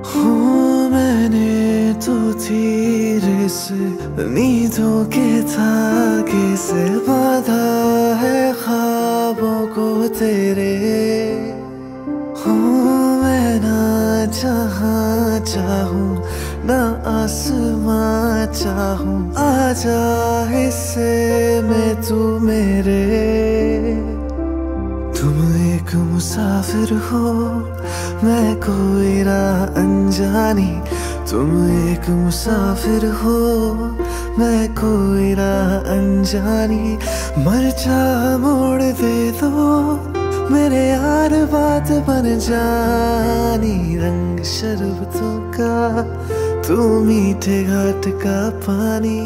हूँ मैंने तो धीरे से नींदों के धागे से बांधा है ख्वाबों को तेरे। हूँ मैं ना जहाँ चाहूँ ना आसमां चाहूँ, आजा हिस्से में तू मेरे। तुम एक मुसाफिर हो मैं कोई राह अनजानी, तुम एक मुसाफिर हो मैं कोई राह अनजानी। मर जा मोड़ दे दो मेरे यार बात बन जानी, रंग शरबतों का तू मीठे घाट का पानी।